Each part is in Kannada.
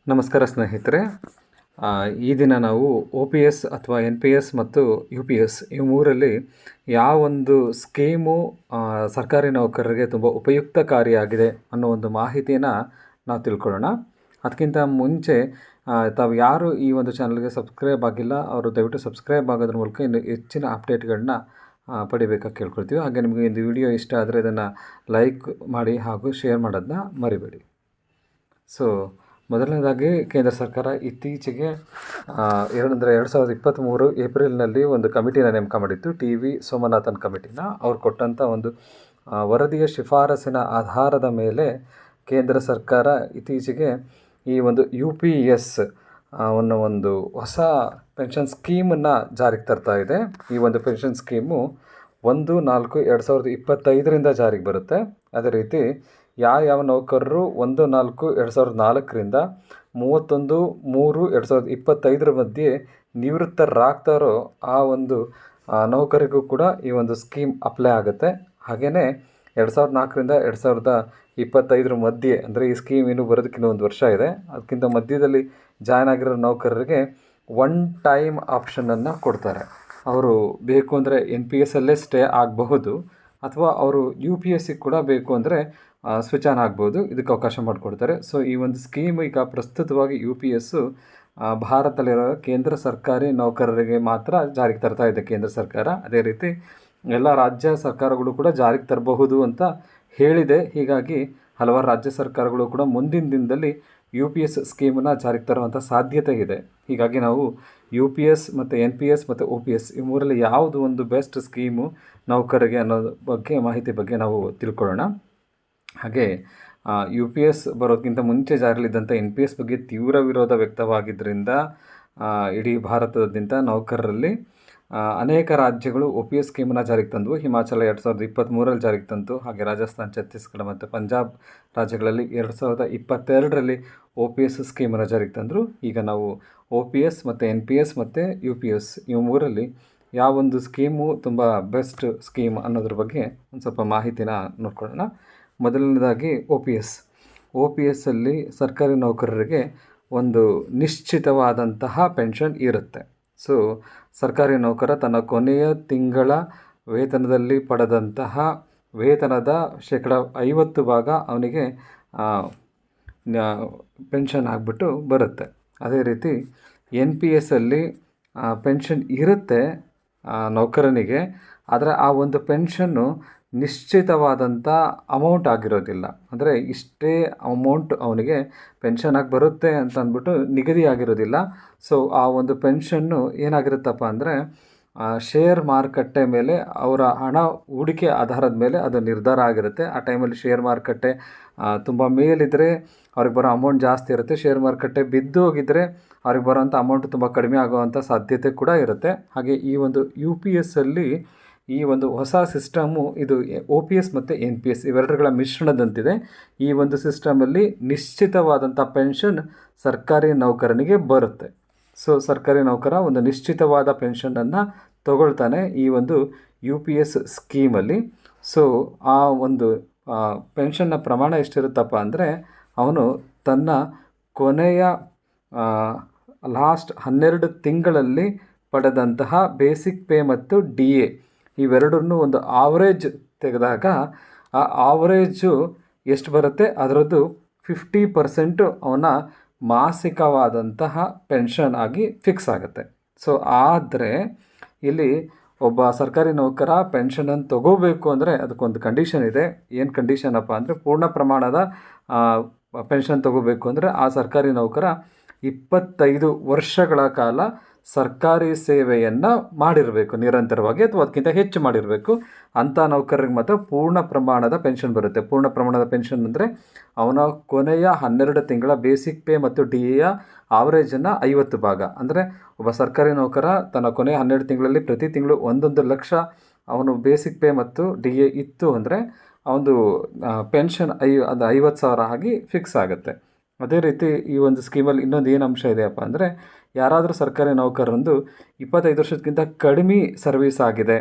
ನಮಸ್ಕಾರ ಸ್ನೇಹಿತರೆ. ಈ ದಿನ ನಾವು ಒ ಪಿ ಎಸ್ ಅಥವಾ ಎನ್ ಪಿ ಎಸ್ ಮತ್ತು ಯು ಪಿ ಎಸ್ ಈ ಮೂರಲ್ಲಿ ಯಾವೊಂದು ಸ್ಕೀಮು ಸರ್ಕಾರಿ ನೌಕರರಿಗೆ ತುಂಬ ಉಪಯುಕ್ತಕಾರಿಯಾಗಿದೆ ಅನ್ನೋ ಒಂದು ಮಾಹಿತಿಯನ್ನು ನಾವು ತಿಳ್ಕೊಳ್ಳೋಣ. ಅದಕ್ಕಿಂತ ಮುಂಚೆ ತಾವು ಯಾರು ಈ ಒಂದು ಚಾನಲ್ಗೆ ಸಬ್ಸ್ಕ್ರೈಬ್ ಆಗಿಲ್ಲ ಅವರು ದಯವಿಟ್ಟು ಸಬ್ಸ್ಕ್ರೈಬ್ ಆಗೋದ್ರ ಮೂಲಕ ಇನ್ನು ಹೆಚ್ಚಿನ ಅಪ್ಡೇಟ್ಗಳನ್ನ ಪಡಿಬೇಕಾಗಿ ಕೇಳ್ಕೊಳ್ತೀವಿ. ಹಾಗೆ ನಿಮಗೆ ಒಂದು ವಿಡಿಯೋ ಇಷ್ಟ ಆದರೆ ಇದನ್ನು ಲೈಕ್ ಮಾಡಿ ಹಾಗೂ ಶೇರ್ ಮಾಡೋದನ್ನ ಮರಿಬೇಡಿ. ಸೊ ಮೊದಲನೇದಾಗಿ ಕೇಂದ್ರ ಸರ್ಕಾರ ಇತ್ತೀಚೆಗೆ 2023 ಏಪ್ರಿಲ್ನಲ್ಲಿ ಒಂದು ಕಮಿಟಿನ ನೇಮಕ ಮಾಡಿತ್ತು, ಟಿ ವಿ ಸೋಮನಾಥನ್ ಕಮಿಟಿನ. ಅವ್ರು ಕೊಟ್ಟಂಥ ಒಂದು ವರದಿಯ ಶಿಫಾರಸಿನ ಆಧಾರದ ಮೇಲೆ ಕೇಂದ್ರ ಸರ್ಕಾರ ಇತ್ತೀಚೆಗೆ ಈ ಒಂದು ಯು ಪಿ ಎಸ್ ಅನ್ನೋ ಒಂದು ಹೊಸ ಪೆನ್ಷನ್ ಸ್ಕೀಮನ್ನು ಜಾರಿಗೆ ತರ್ತಾ ಇದೆ. ಈ ಒಂದು ಪೆನ್ಷನ್ ಸ್ಕೀಮು 1/4/2025 ಜಾರಿಗೆ ಬರುತ್ತೆ. ಅದೇ ರೀತಿ ಯಾವ ನೌಕರರು 1/4/2004ರಿಂದ 31/3/2025 ಮಧ್ಯೆ ನಿವೃತ್ತರಾಗ್ತಾರೋ ಆ ಒಂದು ನೌಕರಿಗೂ ಕೂಡ ಈ ಒಂದು ಸ್ಕೀಮ್ ಅಪ್ಲೈ ಆಗುತ್ತೆ. ಹಾಗೆಯೇ 2004ರಿಂದ 2025 ಮಧ್ಯೆ, ಅಂದರೆ ಈ ಸ್ಕೀಮ್ ಇನ್ನೂ ಬರೋದಕ್ಕಿಂತ ಒಂದು ವರ್ಷ ಇದೆ, ಅದಕ್ಕಿಂತ ಮಧ್ಯದಲ್ಲಿ ಜಾಯ್ನ್ ಆಗಿರೋ ನೌಕರರಿಗೆ ಒನ್ ಟೈಮ್ ಆಪ್ಷನನ್ನು ಕೊಡ್ತಾರೆ. ಅವರು ಬೇಕು ಅಂದರೆ ಎನ್ ಪಿ ಎಸ್ಸಲ್ಲೇ ಸ್ಟೇ ಆಗಬಹುದು, ಅಥವಾ ಅವರು ಯು ಪಿ ಎಸ್ಸಿಗೆ ಕೂಡ ಬೇಕು ಅಂದರೆ ಸ್ವಿಚ್ ಆನ್ ಆಗ್ಬೋದು. ಇದಕ್ಕೆ ಅವಕಾಶ ಮಾಡಿಕೊಡ್ತಾರೆ. ಸೊ ಈ ಒಂದು ಸ್ಕೀಮ್ ಈಗ ಪ್ರಸ್ತುತವಾಗಿ ಯು ಪಿ ಎಸ್ಸು ಭಾರತದಲ್ಲಿರೋ ಕೇಂದ್ರ ಸರ್ಕಾರಿ ನೌಕರರಿಗೆ ಮಾತ್ರ ಜಾರಿಗೆ ತರ್ತಾ ಇದೆ ಕೇಂದ್ರ ಸರ್ಕಾರ. ಅದೇ ರೀತಿ ಎಲ್ಲ ರಾಜ್ಯ ಸರ್ಕಾರಗಳು ಕೂಡ ಜಾರಿಗೆ ತರಬಹುದು ಅಂತ ಹೇಳಿದೆ. ಹೀಗಾಗಿ ಹಲವಾರು ರಾಜ್ಯ ಸರ್ಕಾರಗಳು ಕೂಡ ಮುಂದಿನ ದಿನದಲ್ಲಿ ಯು ಪಿ ಎಸ್ ಸ್ಕೀಮನ್ನು ಜಾರಿಗೆ ತರುವಂಥ ಸಾಧ್ಯತೆ ಇದೆ. ಹೀಗಾಗಿ ನಾವು ಯು ಪಿ ಎಸ್ ಮತ್ತು ಎನ್ ಪಿ ಎಸ್ ಮತ್ತು ಒ ಪಿ ಎಸ್ ಈ ಮೂರಲ್ಲಿ ಯಾವುದು ಒಂದು ಬೆಸ್ಟ್ ಸ್ಕೀಮು ನೌಕರರಿಗೆ ಅನ್ನೋದ್ರ ಬಗ್ಗೆ ಮಾಹಿತಿ ಬಗ್ಗೆ ನಾವು ತಿಳ್ಕೊಳ್ಳೋಣ. ಹಾಗೆ ಯು ಪಿ ಎಸ್ ಬರೋದಕ್ಕಿಂತ ಮುಂಚೆ ಜಾರಿಯಲ್ಲಿದ್ದಂಥ ಎನ್ ಪಿ ಎಸ್ ಬಗ್ಗೆ ತೀವ್ರ ವಿರೋಧ ವ್ಯಕ್ತವಾಗಿದ್ದರಿಂದ ಇಡೀ ಭಾರತದಾದ್ಯಂತ ನೌಕರರಲ್ಲಿ ಅನೇಕ ರಾಜ್ಯಗಳು ಒ ಪಿ ಎಸ್ ಸ್ಕೀಮನ್ನು ಜಾರಿಗೆ ತಂದವು. ಹಿಮಾಚಲ 2023ರಲ್ಲಿ ಜಾರಿಗೆ ತಂತು. ಹಾಗೆ ರಾಜಸ್ಥಾನ್, ಛತ್ತೀಸ್ಗಢ ಮತ್ತು ಪಂಜಾಬ್ ರಾಜ್ಯಗಳಲ್ಲಿ 2022ರಲ್ಲಿ ಒ ಪಿ ಎಸ್ ಸ್ಕೀಮನ್ನು ಜಾರಿಗೆ ತಂದರು. ಈಗ ನಾವು ಒ ಪಿ ಎಸ್ ಮತ್ತು ಎನ್ ಪಿ ಎಸ್ ಮತ್ತು ಯು ಪಿ ಎಸ್ ಇವು ಮೂರಲ್ಲಿ ಯಾವೊಂದು ಸ್ಕೀಮು ತುಂಬ ಬೆಸ್ಟ್ ಸ್ಕೀಮ್ ಅನ್ನೋದ್ರ ಬಗ್ಗೆ ಒಂದು ಸ್ವಲ್ಪ ಮಾಹಿತಿನ ನೋಡ್ಕೊಳ್ಳೋಣ. ಮೊದಲನೇದಾಗಿ O P S. O P ಎಸ್ಸಲ್ಲಿ ಸರ್ಕಾರಿ ನೌಕರರಿಗೆ ಒಂದು ನಿಶ್ಚಿತವಾದಂತಹ ಪೆನ್ಷನ್ ಇರುತ್ತೆ. ಸೊ ಸರ್ಕಾರಿ ನೌಕರ ತನ್ನ ಕೊನೆಯ ತಿಂಗಳ ವೇತನದಲ್ಲಿ ಪಡೆದಂತಹ ವೇತನದ 50% ಅವನಿಗೆ ಪೆನ್ಷನ್ ಆಗಿಬಿಟ್ಟು ಬರುತ್ತೆ. ಅದೇ ರೀತಿ ಎನ್ ಪಿ ಎಸ್ಸಲ್ಲಿ ಪೆನ್ಷನ್ ಇರುತ್ತೆ ನೌಕರನಿಗೆ, ಆದರೆ ಆ ಒಂದು ಪೆನ್ಷನ್ನು ನಿಶ್ಚಿತವಾದಂಥ ಅಮೌಂಟ್ ಆಗಿರೋದಿಲ್ಲ. ಅಂದರೆ ಇಷ್ಟೇ ಅಮೌಂಟ್ ಅವನಿಗೆ ಪೆನ್ಷನ್ ಆಗಿ ಬರುತ್ತೆ ಅಂತ ಅಂದ್ಬಿಟ್ಟು ನಿಗದಿ ಆಗಿರೋದಿಲ್ಲ. ಸೊ ಆ ಒಂದು ಪೆನ್ಷನ್ನು ಏನಾಗಿರುತ್ತಪ್ಪ ಅಂದರೆ ಶೇರ್ ಮಾರುಕಟ್ಟೆ ಮೇಲೆ ಅವರ ಹಣ ಹೂಡಿಕೆ ಆಧಾರದ ಮೇಲೆ ಅದು ನಿರ್ಧಾರ ಆಗಿರುತ್ತೆ. ಆ ಟೈಮಲ್ಲಿ ಶೇರ್ ಮಾರುಕಟ್ಟೆ ತುಂಬ ಮೇಲಿದ್ದರೆ ಅವ್ರಿಗೆ ಬರೋ ಅಮೌಂಟ್ ಜಾಸ್ತಿ ಇರುತ್ತೆ. ಶೇರ್ ಮಾರುಕಟ್ಟೆ ಬಿದ್ದು ಹೋಗಿದ್ದರೆ ಅವ್ರಿಗೆ ಬರೋಂಥ ಅಮೌಂಟ್ ತುಂಬ ಕಡಿಮೆ ಆಗುವಂಥ ಸಾಧ್ಯತೆ ಕೂಡ ಇರುತ್ತೆ. ಹಾಗೆ ಈ ಒಂದು ಯು ಪಿ ಎಸ್ಸಲ್ಲಿ ಈ ಒಂದು ಹೊಸ ಸಿಸ್ಟಮು ಇದು ಒ ಪಿ ಎಸ್ ಮತ್ತು ಎನ್ ಪಿ ಎಸ್ ಇವೆರಡುಗಳ ಮಿಶ್ರಣದಂತಿದೆ. ಈ ಒಂದು ಸಿಸ್ಟಮಲ್ಲಿ ನಿಶ್ಚಿತವಾದಂಥ ಪೆನ್ಷನ್ ಸರ್ಕಾರಿ ನೌಕರನಿಗೆ ಬರುತ್ತೆ. ಸೊ ಸರ್ಕಾರಿ ನೌಕರ ಒಂದು ನಿಶ್ಚಿತವಾದ ಪೆನ್ಷನನ್ನು ತಗೊಳ್ತಾನೆ ಈ ಒಂದು ಯು ಪಿ ಎಸ್ ಸ್ಕೀಮಲ್ಲಿ. ಸೊ ಆ ಒಂದು ಪೆನ್ಷನ್ನ ಪ್ರಮಾಣ ಎಷ್ಟಿರುತ್ತಪ್ಪ ಅಂದರೆ ಅವನು ತನ್ನ ಕೊನೆಯ ಲಾಸ್ಟ್ 12 ತಿಂಗಳಲ್ಲಿ ಪಡೆದಂತಹ ಬೇಸಿಕ್ ಪೇ ಮತ್ತು ಡಿ ಎ ಇವೆರಡನ್ನೂ ಒಂದು ಆವ್ರೇಜ್ ತೆಗೆದಾಗ ಆ ಆವ್ರೇಜು ಎಷ್ಟು ಬರುತ್ತೆ ಅದರದ್ದು 50% ಅವನ ಮಾಸಿಕವಾದಂತಹ ಪೆನ್ಷನ್ ಆಗಿ ಫಿಕ್ಸ್ ಆಗುತ್ತೆ. ಸೊ ಆದರೆ ಇಲ್ಲಿ ಒಬ್ಬ ಸರ್ಕಾರಿ ನೌಕರ ಪೆನ್ಷನನ್ನು ತೊಗೋಬೇಕು ಅಂದರೆ ಅದಕ್ಕೊಂದು ಕಂಡೀಷನ್ ಇದೆ. ಏನು ಕಂಡೀಷನಪ್ಪ ಅಂದರೆ ಪೂರ್ಣ ಪ್ರಮಾಣದ ಪೆನ್ಷನ್ ತೊಗೋಬೇಕು ಅಂದರೆ ಆ ಸರ್ಕಾರಿ ನೌಕರ 25 ವರ್ಷಗಳ ಕಾಲ ಸರ್ಕಾರಿ ಸೇವೆಯನ್ನು ಮಾಡಿರಬೇಕು ನಿರಂತರವಾಗಿ, ಅಥವಾ ಅದಕ್ಕಿಂತ ಹೆಚ್ಚು ಮಾಡಿರಬೇಕು. ಅಂಥ ನೌಕರರಿಗೆ ಮಾತ್ರ ಪೂರ್ಣ ಪ್ರಮಾಣದ ಪೆನ್ಷನ್ ಬರುತ್ತೆ. ಪೂರ್ಣ ಪ್ರಮಾಣದ ಪೆನ್ಷನ್ ಅಂದರೆ ಅವನ ಕೊನೆಯ 12 ತಿಂಗಳ ಬೇಸಿಕ್ ಪೇ ಮತ್ತು ಡಿ ಎಯ ಆವ್ರೇಜನ್ನು 50 ಭಾಗ. ಅಂದರೆ ಒಬ್ಬ ಸರ್ಕಾರಿ ನೌಕರ ತನ್ನ ಕೊನೆಯ 12 ತಿಂಗಳಲ್ಲಿ ಪ್ರತಿ ತಿಂಗಳು 1 ಲಕ್ಷ ಅವನು ಬೇಸಿಕ್ ಪೇ ಮತ್ತು ಡಿ ಎ ಇತ್ತು ಅಂದರೆ ಅವನು ಪೆನ್ಷನ್ ಅದು 50,000 ಆಗಿ ಫಿಕ್ಸ್ ಆಗುತ್ತೆ. ಅದೇ ರೀತಿ ಈ ಒಂದು ಸ್ಕೀಮಲ್ಲಿ ಇನ್ನೊಂದು ಏನು ಅಂಶ ಇದೆಯಪ್ಪ ಅಂದರೆ ಯಾರಾದರೂ ಸರ್ಕಾರಿ ನೌಕರರೊಂದು 25 ವರ್ಷಕ್ಕಿಂತ ಕಡಿಮೆ ಸರ್ವೀಸ್ ಆಗಿದೆ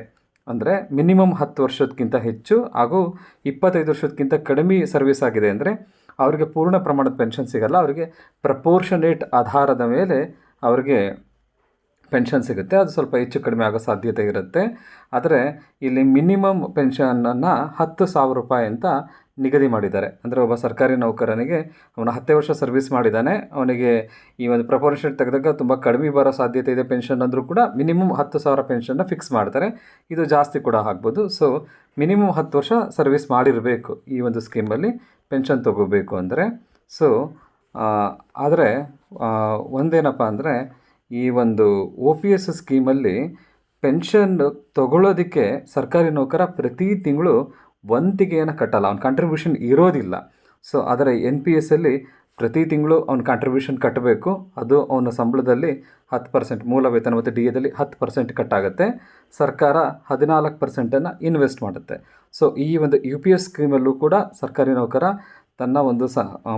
ಅಂದರೆ ಮಿನಿಮಮ್ 10 ವರ್ಷಕ್ಕಿಂತ ಹೆಚ್ಚು ಹಾಗೂ 25 ವರ್ಷಕ್ಕಿಂತ ಕಡಿಮೆ ಸರ್ವೀಸ್ ಆಗಿದೆ ಅಂದರೆ ಅವರಿಗೆ ಪೂರ್ಣ ಪ್ರಮಾಣದ ಪೆನ್ಷನ್ ಸಿಗಲ್ಲ, ಅವರಿಗೆ ಪ್ರಪೋರ್ಷನೇಟ್ ಆಧಾರದ ಮೇಲೆ ಅವರಿಗೆ ಪೆನ್ಷನ್ ಸಿಗುತ್ತೆ. ಅದು ಸ್ವಲ್ಪ ಹೆಚ್ಚು ಕಡಿಮೆ ಆಗೋ ಸಾಧ್ಯತೆ ಇರುತ್ತೆ. ಆದರೆ ಇಲ್ಲಿ ಮಿನಿಮಮ್ ಪೆನ್ಷನನ್ನು 10,000 ರೂಪಾಯಿ ಅಂತ ನಿಗದಿ ಮಾಡಿದ್ದಾರೆ. ಅಂದರೆ ಒಬ್ಬ ಸರ್ಕಾರಿ ನೌಕರನಿಗೆ ಅವನು 10 ವರ್ಷ ಸರ್ವಿಸ್ ಮಾಡಿದ್ದಾನೆ, ಅವನಿಗೆ ಈ ಒಂದು ಪ್ರಪೋರ್ಷನ್ ತೆಗೆದಾಗ ತುಂಬ ಕಡಿಮೆ ಬರೋ ಸಾಧ್ಯತೆ ಇದೆ ಪೆನ್ಷನ್ ಅಂದರೂ ಕೂಡ ಮಿನಿಮಮ್ 10,000 ಪೆನ್ಷನ್ನ ಫಿಕ್ಸ್ ಮಾಡ್ತಾರೆ. ಇದು ಜಾಸ್ತಿ ಕೂಡ ಆಗ್ಬೋದು. ಸೊ ಮಿನಿಮಮ್ 10 ವರ್ಷ ಸರ್ವಿಸ್ ಮಾಡಿರಬೇಕು ಈ ಒಂದು ಸ್ಕೀಮಲ್ಲಿ ಪೆನ್ಷನ್ ತೊಗೋಬೇಕು ಅಂದರೆ. ಸೊ ಆದರೆ ಒಂದೇನಪ್ಪ ಅಂದರೆ ಈ ಒಂದು OPS ಸ್ಕೀಮಲ್ಲಿ ಪೆನ್ಷನ್ ತೊಗೊಳ್ಳೋದಕ್ಕೆ ಸರ್ಕಾರಿ ನೌಕರ ಪ್ರತಿ ತಿಂಗಳು ವಂತಿಗೆಯನ್ನು ಕಟ್ಟಲ್ಲ, ಅವ್ನ ಕಾಂಟ್ರಿಬ್ಯೂಷನ್ ಇರೋದಿಲ್ಲ. ಸೊ ಆದರೆ NPS ಅಲ್ಲಿ ಪ್ರತಿ ತಿಂಗಳು ಅವ್ನ ಕಾಂಟ್ರಿಬ್ಯೂಷನ್ ಕಟ್ಟಬೇಕು. ಅದು ಅವನ ಸಂಬಳದಲ್ಲಿ 10%, ಮೂಲ ವೇತನ ಮತ್ತು DAದಲ್ಲಿ 10% ಕಟ್ಟಾಗುತ್ತೆ. ಸರ್ಕಾರ 14%ಅನ್ನು ಇನ್ವೆಸ್ಟ್ ಮಾಡುತ್ತೆ. ಸೊ ಈ ಒಂದು UPS ಸ್ಕೀಮಲ್ಲೂ ಕೂಡ ಸರ್ಕಾರಿ ನೌಕರ ತನ್ನ ಒಂದು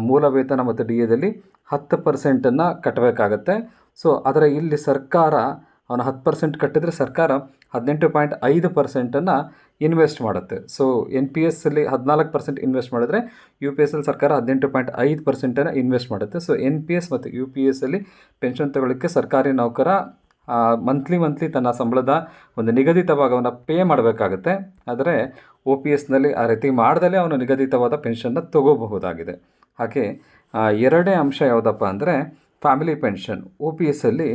ಮೂಲ ವೇತನ ಮತ್ತು DAದಲ್ಲಿ 10%ಅನ್ನು ಕಟ್ಟಬೇಕಾಗತ್ತೆ. ಸೊ ಆದರೆ ಇಲ್ಲಿ ಸರ್ಕಾರ ಅವನು 10% ಕಟ್ಟಿದ್ರೆ ಸರ್ಕಾರ 18.5%ಅನ್ನು ಇನ್ವೆಸ್ಟ್ ಮಾಡುತ್ತೆ. ಸೊ NPS ಅಲ್ಲಿ 14% ಇನ್ವೆಸ್ಟ್ ಮಾಡಿದ್ರೆ UPS ಅಲ್ಲಿ ಸರ್ಕಾರ 18.5%ಅನ್ನು ಇನ್ವೆಸ್ಟ್ ಮಾಡುತ್ತೆ. ಸೊ NPS ಮತ್ತು UPS ಅಲ್ಲಿ ಪೆನ್ಷನ್ ತಗೊಳ್ಳಿಕ್ಕೆ ಸರ್ಕಾರಿ ನೌಕರ ಮಂತ್ಲಿ ತನ್ನ ಸಂಬಳದ ಒಂದು ನಿಗದಿತ ಭಾಗವನ್ನು ಪೇ ಮಾಡಬೇಕಾಗುತ್ತೆ. ಆದರೆ OPSನಲ್ಲಿ ಆ ರೀತಿ ಮಾಡ್ದಲೇ ಅವನು ನಿಗದಿತವಾದ ಪೆನ್ಷನ್ನ ತಗೋಬಹುದಾಗಿದೆ. ಹಾಗೆ ಎರಡನೇ ಅಂಶ ಯಾವುದಪ್ಪ ಅಂದರೆ ಫ್ಯಾಮಿಲಿ ಪೆನ್ಷನ್. OPS ಅಲ್ಲಿ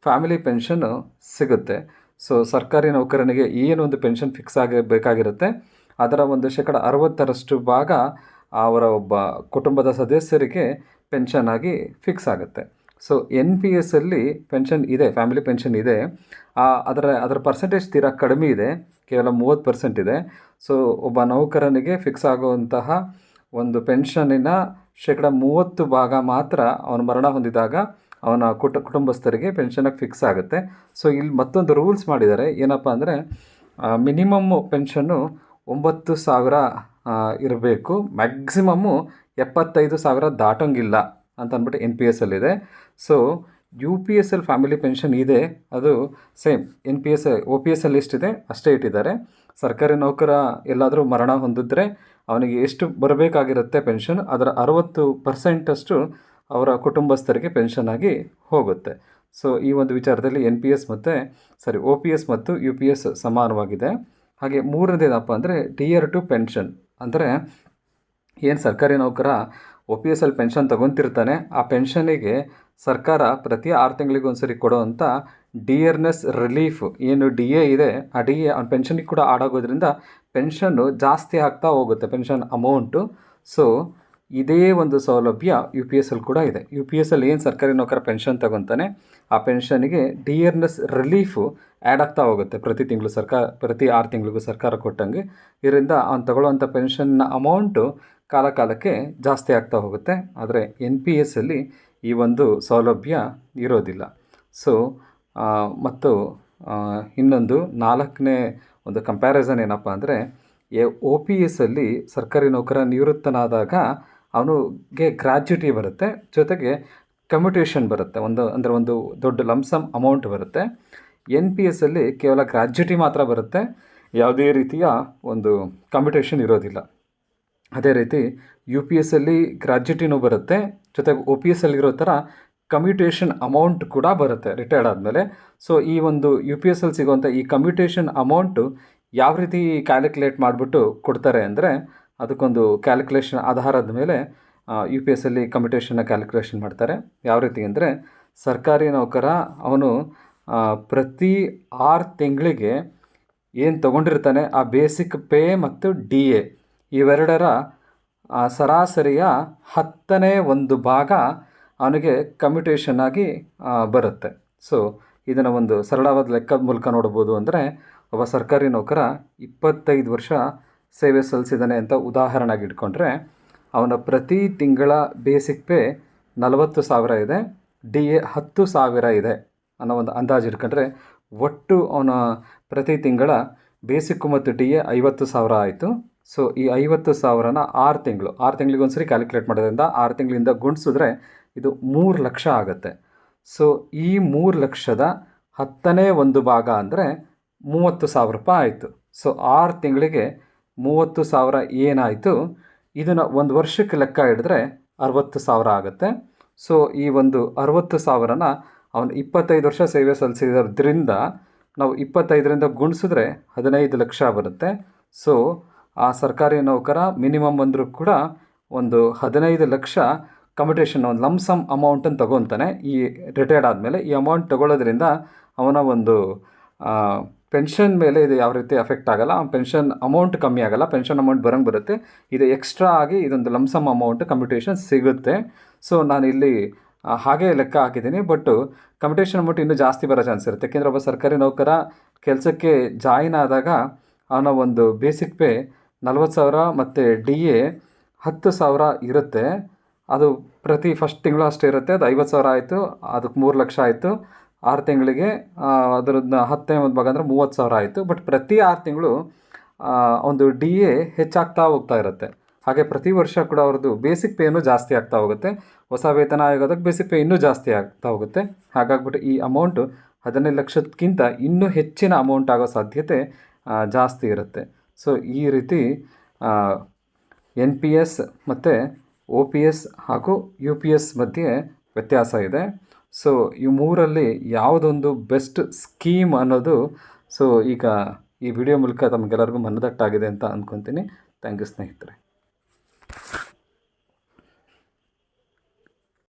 ಫ್ಯಾಮಿಲಿ ಪೆನ್ಷನ್ನು ಸಿಗುತ್ತೆ. ಸೊ ಸರ್ಕಾರಿ ನೌಕರನಿಗೆ ಏನೊಂದು ಪೆನ್ಷನ್ ಫಿಕ್ಸ್ ಆಗಬೇಕಾಗಿರುತ್ತೆ ಅದರ ಒಂದು 60% ಭಾಗ ಅವರ ಒಬ್ಬ ಕುಟುಂಬದ ಸದಸ್ಯರಿಗೆ ಪೆನ್ಷನ್ ಆಗಿ ಫಿಕ್ಸ್ ಆಗುತ್ತೆ. ಸೊ NPS ಅಲ್ಲಿ ಪೆನ್ಷನ್ ಇದೆ, ಫ್ಯಾಮಿಲಿ ಪೆನ್ಷನ್ ಇದೆ. ಅದರ ಪರ್ಸೆಂಟೇಜ್ ತೀರಾ ಕಡಿಮೆ ಇದೆ, ಕೇವಲ 30% ಇದೆ. ಸೊ ಒಬ್ಬ ನೌಕರನಿಗೆ ಫಿಕ್ಸ್ ಆಗುವಂತಹ ಒಂದು ಪೆನ್ಷನ್ನಿನ 30% ಭಾಗ ಮಾತ್ರ ಅವನು ಮರಣ ಹೊಂದಿದಾಗ ಅವನ ಕುಟುಂಬಸ್ಥರಿಗೆ ಪೆನ್ಷನಾಗಿ ಫಿಕ್ಸ್ ಆಗುತ್ತೆ. ಸೊ ಇಲ್ಲಿ ಮತ್ತೊಂದು ರೂಲ್ಸ್ ಮಾಡಿದ್ದಾರೆ, ಏನಪ್ಪ ಅಂದರೆ ಮಿನಿಮಮ್ಮು ಪೆನ್ಷನ್ನು 9,000 ಇರಬೇಕು, ಮ್ಯಾಕ್ಸಿಮಮ್ಮು 75,000 ದಾಟೋಂಗಿಲ್ಲ ಅಂತ ಅಂದ್ಬಿಟ್ಟು NPS ಅಲ್ಲಿದೆ. ಸೊ UPS ಅಲ್ಲಿ ಫ್ಯಾಮಿಲಿ ಪೆನ್ಷನ್ ಇದೆ, ಅದು ಸೇಮ್ OPS ಅಲ್ಲಿ ಎಷ್ಟಿದೆ ಅಷ್ಟೇ ಇಟ್ಟಿದ್ದಾರೆ. ಸರ್ಕಾರಿ ನೌಕರ ಎಲ್ಲಾದರೂ ಮರಣ ಹೊಂದಿದ್ರೆ ಅವನಿಗೆ ಎಷ್ಟು ಬರಬೇಕಾಗಿರುತ್ತೆ ಪೆನ್ಷನ್, ಅದರ 60% ಅವರ ಕುಟುಂಬಸ್ಥರಿಗೆ ಪೆನ್ಷನ್ ಆಗಿ ಹೋಗುತ್ತೆ. ಸೊ ಈ ಒಂದು ವಿಚಾರದಲ್ಲಿ OPS ಮತ್ತು UPS ಸಮಾನವಾಗಿದೆ. ಹಾಗೆ ಮೂರನೇದೇನಪ್ಪ ಅಂದರೆ ಟಿಯರ್ 2 ಪೆನ್ಷನ್. ಅಂದರೆ ಏನು ಸರ್ಕಾರಿ ನೌಕರ OPS ಅಲ್ಲಿ ಪೆನ್ಷನ್ ತೊಗೊತಿರ್ತಾನೆ, ಆ ಪೆನ್ಷನಿಗೆ ಸರ್ಕಾರ ಪ್ರತಿ 6 ತಿಂಗಳಿಗೆ ಒಂದ್ಸರಿ ಕೊಡೋವಂಥ ಡಿಯರ್ನೆಸ್ ರಿಲೀಫ್ ಏನು DA ಇದೆ, ಆ DA ಅವ್ನ ಪೆನ್ಷನಿಗೆ ಕೂಡ ಆಡಾಗೋದ್ರಿಂದ ಪೆನ್ಷನ್ನು ಜಾಸ್ತಿ ಆಗ್ತಾ ಹೋಗುತ್ತೆ, ಪೆನ್ಷನ್ ಅಮೌಂಟು. ಸೊ ಇದೇ ಒಂದು ಸೌಲಭ್ಯ UPS ಅಲ್ಲಿ ಕೂಡ ಇದೆ. UPS ಅಲ್ಲಿ ಏನು ಸರ್ಕಾರಿ ನೌಕರ ಪೆನ್ಷನ್ ತಗೊತಾನೆ ಆ ಪೆನ್ಷನಿಗೆ ಡಿಯರ್ನೆಸ್ ರಿಲೀಫು ಆ್ಯಡ್ ಆಗ್ತಾ ಹೋಗುತ್ತೆ ಪ್ರತಿ 6 ತಿಂಗಳಿಗೂ ಸರ್ಕಾರ ಕೊಟ್ಟಂಗೆ. ಇದರಿಂದ ಅವ್ನು ತಗೊಳ್ಳೋವಂಥ ಪೆನ್ಷನ್ನ ಅಮೌಂಟು ಕಾಲಕ್ಕೆ ಜಾಸ್ತಿ ಆಗ್ತಾ ಹೋಗುತ್ತೆ. ಆದರೆ NPS ಅಲ್ಲಿ ಈ ಒಂದು ಸೌಲಭ್ಯ ಇರೋದಿಲ್ಲ. ಸೊ ಮತ್ತು ಇನ್ನೊಂದು 4ನೇ ಒಂದು ಕಂಪ್ಯಾರಿಸನ್ ಏನಪ್ಪ ಅಂದರೆ OPS ಅಲ್ಲಿ ಸರ್ಕಾರಿ ನೌಕರ ನಿವೃತ್ತನಾದಾಗ ಅವನಿಗೆ ಗ್ರ್ಯಾಚ್ಯುಟಿ ಬರುತ್ತೆ, ಜೊತೆಗೆ ಕಮ್ಯುಟೇಷನ್ ಬರುತ್ತೆ, ಒಂದು ದೊಡ್ಡ ಲಂಸಮ್ ಅಮೌಂಟ್ ಬರುತ್ತೆ. NPS ಅಲ್ಲಿ ಕೇವಲ ಗ್ರ್ಯಾಚ್ಯುಟಿ ಮಾತ್ರ ಬರುತ್ತೆ, ಯಾವುದೇ ರೀತಿಯ ಒಂದು ಕಮ್ಯುಟೇಷನ್ ಇರೋದಿಲ್ಲ. ಅದೇ ರೀತಿ UPS ಅಲ್ಲಿ ಗ್ರ್ಯಾಚ್ಯುಟಿನೂ ಬರುತ್ತೆ, ಜೊತೆಗೆ OPS ಅಲ್ಲಿರೋ ಥರ ಕಮ್ಯುಟೇಷನ್ ಅಮೌಂಟ್ ಕೂಡ ಬರುತ್ತೆ ರಿಟೈರ್ಡ್ ಆದಮೇಲೆ. ಸೊ ಈ ಒಂದು UPS ಅಲ್ಲಿ ಸಿಗುವಂಥ ಈ ಕಮ್ಯುಟೇಷನ್ ಅಮೌಂಟು ಯಾವ ರೀತಿ ಕ್ಯಾಲ್ಕುಲೇಟ್ ಮಾಡಿಬಿಟ್ಟು ಕೊಡ್ತಾರೆ ಅಂದರೆ ಅದಕ್ಕೊಂದು ಕ್ಯಾಲ್ಕುಲೇಷನ್ ಆಧಾರದ ಮೇಲೆ UPS ಅಲ್ಲಿ ಕಮ್ಯುಟೇಷನ್ನ ಕ್ಯಾಲ್ಕುಲೇಷನ್ ಮಾಡ್ತಾರೆ. ಯಾವ ರೀತಿ ಅಂದರೆ ಸರ್ಕಾರಿ ನೌಕರ ಅವನು ಪ್ರತಿ 6 ತಿಂಗಳಿಗೆ ಏನು ತೊಗೊಂಡಿರ್ತಾನೆ ಆ ಬೇಸಿಕ್ ಪೇ ಮತ್ತು DA ಇವೆರಡರ ಸರಾಸರಿಯ 10ನೇ ಒಂದು ಭಾಗ ಅವನಿಗೆ ಕಮ್ಯುಟೇಷನ್ ಆಗಿ ಬರುತ್ತೆ. ಸೊ ಇದನ್ನು ಒಂದು ಸರಳವಾದ ಲೆಕ್ಕದ ಮೂಲಕ ನೋಡ್ಬೋದು. ಅಂದರೆ ಒಬ್ಬ ಸರ್ಕಾರಿ ನೌಕರ 25 ವರ್ಷ ಸೇವೆ ಸಲ್ಲಿಸಿದ್ದಾನೆ ಅಂತ ಉದಾಹರಣೆಗೆ ಇಟ್ಕೊಂಡ್ರೆ ಅವನ ಪ್ರತಿ ತಿಂಗಳ ಬೇಸಿಕ್ ಪೇ 40,000 ಇದೆ, DA 10,000 ಇದೆ ಅನ್ನೋ ಒಂದು ಅಂದಾಜು ಇಟ್ಕೊಂಡ್ರೆ ಒಟ್ಟು ಅವನ ಪ್ರತಿ ತಿಂಗಳ ಬೇಸಿಕ್ಕು ಮತ್ತು DA 50,000 ಆಯಿತು. ಸೊ ಈ 50,000ನ 6 ತಿಂಗಳಿಗೆ ಒಂದ್ಸರಿ ಕ್ಯಾಲ್ಕುಲೇಟ್ ಮಾಡೋದ್ರಿಂದ 6 ತಿಂಗಳಿಂದ ಗುಣಿಸಿದ್ರೆ ಇದು 3 ಲಕ್ಷ ಆಗುತ್ತೆ. ಸೊ ಈ 3 ಲಕ್ಷದ 10ನೇ ಒಂದು ಭಾಗ ಅಂದರೆ 30,000 ರೂಪಾಯಿ ಆಯಿತು. ಸೊ 6 ತಿಂಗಳಿಗೆ 30,000 ಏನಾಯಿತು, ಇದನ್ನು ಒಂದು ವರ್ಷಕ್ಕೆ ಲೆಕ್ಕ ಹಿಡಿದ್ರೆ 60,000 ಆಗುತ್ತೆ. ಸೊ ಈ ಒಂದು 60,000ನ ಅವನು 25 ವರ್ಷ ಸೇವೆ ಸಲ್ಲಿಸಿದ್ರಿಂದ ನಾವು 25ರಿಂದ ಗುಣಿಸಿದ್ರೆ 15 ಲಕ್ಷ ಬರುತ್ತೆ. ಸೊ ಆ ಸರ್ಕಾರಿ ನೌಕರ ಮಿನಿಮಮ್ ಅಂದರೂ ಕೂಡ ಒಂದು 15 ಲಕ್ಷ ಕಮ್ಯುಟೇಷನ್ ಒಂದು ಲಮ್ಸಮ್ ಅಮೌಂಟನ್ನು ತೊಗೊತಾನೆ ಈ ರಿಟೈರ್ಡ್ ಆದಮೇಲೆ. ಈ ಅಮೌಂಟ್ ತೊಗೊಳ್ಳೋದ್ರಿಂದ ಅವನ ಒಂದು ಪೆನ್ಷನ್ ಮೇಲೆ ಇದು ಯಾವ ರೀತಿ ಎಫೆಕ್ಟ್ ಆಗೋಲ್ಲ, ಪೆನ್ಷನ್ ಅಮೌಂಟ್ ಕಮ್ಮಿ ಆಗೋಲ್ಲ, ಪೆನ್ಷನ್ ಅಮೌಂಟ್ ಬರುತ್ತೆ. ಇದು ಎಕ್ಸ್ಟ್ರಾ ಆಗಿ ಇದೊಂದು ಲಮ್ಸಮ್ ಅಮೌಂಟ್ ಕಮ್ಯುಟೇಷನ್ ಸಿಗುತ್ತೆ. ಸೊ ನಾನಿಲ್ಲಿ ಹಾಗೆ ಲೆಕ್ಕ ಹಾಕಿದ್ದೀನಿ. ಬಟ್ ಕಮ್ಯುಟೇಷನ್ ಅಮೌಂಟ್ ಇನ್ನೂ ಜಾಸ್ತಿ ಬರೋ ಚಾನ್ಸ್ ಇರುತ್ತೆ. ಯಾಕೆಂದರೆ ಒಬ್ಬ ಸರ್ಕಾರಿ ನೌಕರ ಕೆಲಸಕ್ಕೆ ಜಾಯಿನ್ ಆದಾಗ ಅವನ ಒಂದು ಬೇಸಿಕ್ ಪೇ 40,000 ಮತ್ತು DA 10,000 ಇರುತ್ತೆ. ಅದು ಪ್ರತಿ ಫಸ್ಟ್ ತಿಂಗಳು ಅಷ್ಟೇ ಇರುತ್ತೆ. ಅದು 50,000 ಆಯಿತು, ಅದಕ್ಕೆ 3 ಲಕ್ಷ ಆಯಿತು. 6 ತಿಂಗಳಿಗೆ ಅದರದ್ದು 10 ಒಂದು ಭಾಗ ಅಂದರೆ 30,000 ಆಯಿತು. ಬಟ್ ಪ್ರತಿ 6 ತಿಂಗಳು ಒಂದು DA ಹೆಚ್ಚಾಗ್ತಾ ಹೋಗ್ತಾ ಇರುತ್ತೆ. ಹಾಗೆ ಪ್ರತಿ ವರ್ಷ ಕೂಡ ಅವ್ರದ್ದು ಬೇಸಿಕ್ ಪೇನೂ ಜಾಸ್ತಿ ಆಗ್ತಾ ಹೋಗುತ್ತೆ. ಹೊಸ ವೇತನ ಆಗೋದಕ್ಕೆ ಬೇಸಿಕ್ ಪೇ ಇನ್ನೂ ಜಾಸ್ತಿ ಆಗ್ತಾ ಹೋಗುತ್ತೆ. ಹಾಗಾಗ್ಬಿಟ್ಟು ಈ ಅಮೌಂಟು 15 ಲಕ್ಷಕ್ಕಿಂತ ಇನ್ನೂ ಹೆಚ್ಚಿನ ಅಮೌಂಟ್ ಆಗೋ ಸಾಧ್ಯತೆ ಜಾಸ್ತಿ ಇರುತ್ತೆ. ಸೊ ಈ ರೀತಿ NPS ಮತ್ತು OPS ಹಾಗೂ UPS ಮಧ್ಯೆ ವ್ಯತ್ಯಾಸ ಇದೆ. ಸೊ ಈ ಮೂರಲ್ಲಿ ಯಾವುದೊಂದು ಬೆಸ್ಟ್ ಸ್ಕೀಮ್ ಅನ್ನೋದು ಸೊ ಈಗ ಈ ವಿಡಿಯೋ ಮೂಲಕ ತಮಗೆಲ್ಲರಿಗೂ ಮನದಟ್ಟಾಗಿದೆ ಅಂತ ಅಂದ್ಕೊತೀನಿ. ಥ್ಯಾಂಕ್ ಯು ಸ್ನೇಹಿತರೆ.